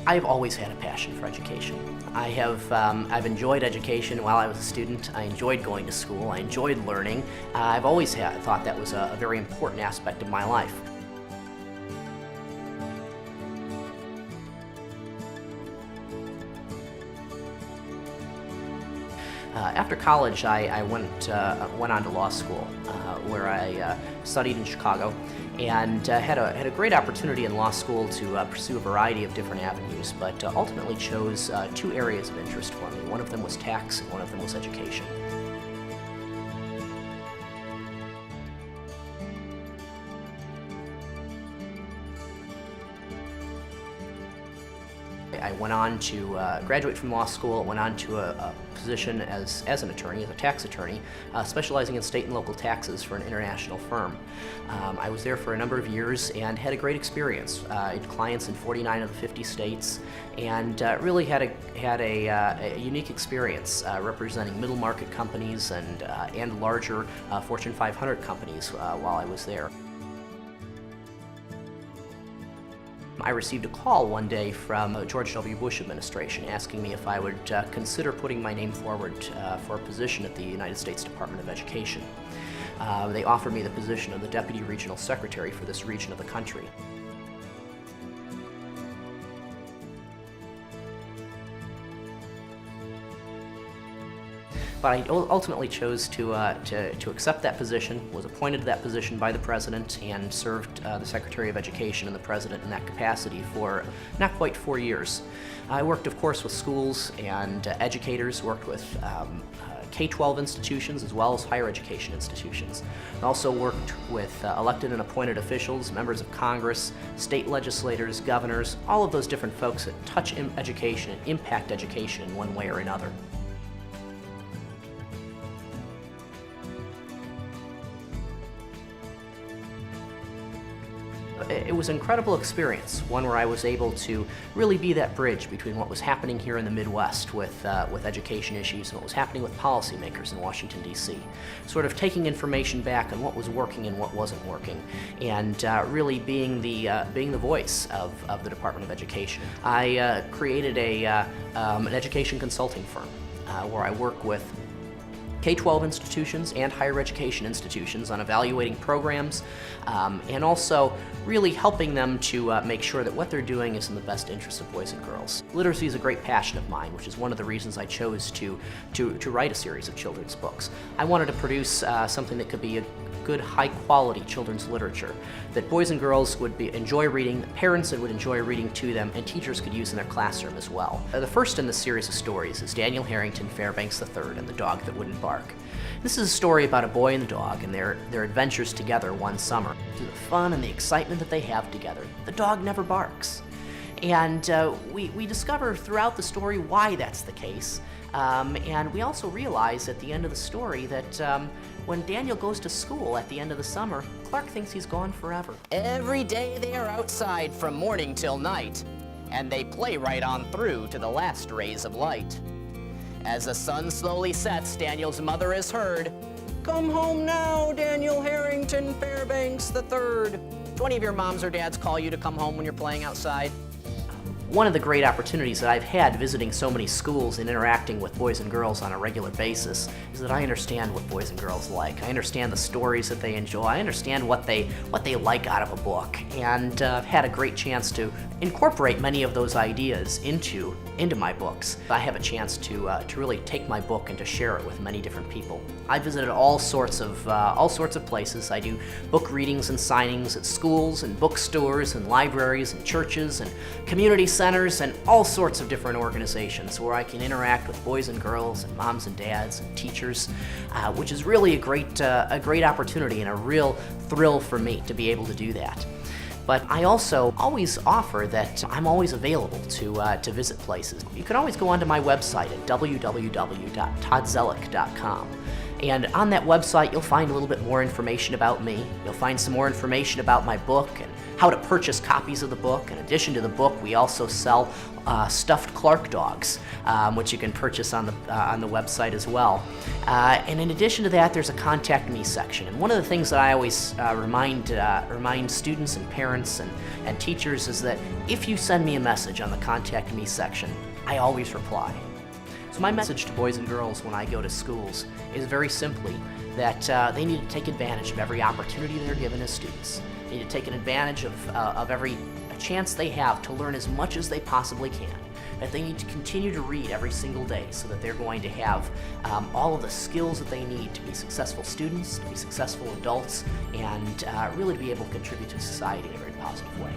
I've always had a passion for education. I've enjoyed education while I was a student. I enjoyed going to school. I enjoyed learning. I've always thought that was a very important aspect of my life. After college, I went on to law school, where I studied in Chicago, and had a great opportunity in law school to pursue a variety of different avenues, but ultimately chose two areas of interest for me. One of them was tax, and one of them was education. I went on to graduate from law school, went on to a position as an attorney, as a tax attorney, specializing in state and local taxes for an international firm. I was there for a number of years and had a great experience. I had clients in 49 of the 50 states, and really had a unique experience representing middle market companies and larger Fortune 500 companies while I was there. I received a call one day from the George W. Bush administration asking me if I would consider putting my name forward for a position at the United States Department of Education. They offered me the position of the Deputy Regional Secretary for this region of the country. But I ultimately chose to accept that position, was appointed to that position by the President, and served the Secretary of Education and the President in that capacity for not quite 4 years. I worked, of course, with schools and educators, worked with K-12 institutions as well as higher education institutions. I also worked with elected and appointed officials, members of Congress, state legislators, governors, all of those different folks that touch education and impact education in one way or another. It was an incredible experience, one where I was able to really be that bridge between what was happening here in the Midwest with education issues and what was happening with policymakers in Washington, D.C. Sort of taking information back on what was working and what wasn't working, and really being the voice of the Department of Education. I created an education consulting firm where I work with K-12 institutions and higher education institutions on evaluating programs, and also really helping them to make sure that what they're doing is in the best interest of boys and girls. Literacy is a great passion of mine, which is one of the reasons I chose to write a series of children's books. I wanted to produce something that could be a good, high-quality children's literature that boys and girls would enjoy reading, parents would enjoy reading to them, and teachers could use in their classroom as well. The first in the series of stories is Daniel Harrington, Fairbanks III, and the Dog That Wouldn't Bark. This is a story about a boy and a dog and their adventures together one summer. Through the fun and the excitement that they have together, the dog never barks. And we discover throughout the story why that's the case. And we also realize at the end of the story that when Daniel goes to school at the end of the summer, Clark thinks he's gone forever. Every day they are outside from morning till night, and they play right on through to the last rays of light. As the sun slowly sets, Daniel's mother is heard. "Come home now, Daniel Harrington, Fairbanks III." Do any of your moms or dads call you to come home when you're playing outside? One of the great opportunities that I've had visiting so many schools and interacting with boys and girls on a regular basis is that I understand what boys and girls like. I understand the stories that they enjoy. I understand what they like out of a book, and I've had a great chance to incorporate many of those ideas into my books. I have a chance to really take my book and to share it with many different people. I visited all sorts of places. I do book readings and signings at schools and bookstores and libraries and churches and community centers and all sorts of different organizations where I can interact with boys and girls and moms and dads and teachers, which is really a great opportunity and a real thrill for me to be able to do that. But I also always offer that I'm always available to visit places. You can always go onto my website at www.toddzoellick.com. And on that website, you'll find a little bit more information about me. You'll find some more information about my book and how to purchase copies of the book. In addition to the book, we also sell stuffed Clark dogs, which you can purchase on the website as well. And in addition to that, there's a Contact Me section. And one of the things that I always remind students and parents and teachers is that if you send me a message on the Contact Me section, I always reply. So my message to boys and girls when I go to schools is very simply that they need to take advantage of every opportunity they're given as students. They need to take advantage of every chance they have to learn as much as they possibly can. That they need to continue to read every single day so that they're going to have all of the skills that they need to be successful students, to be successful adults, and really to be able to contribute to society in a very positive way.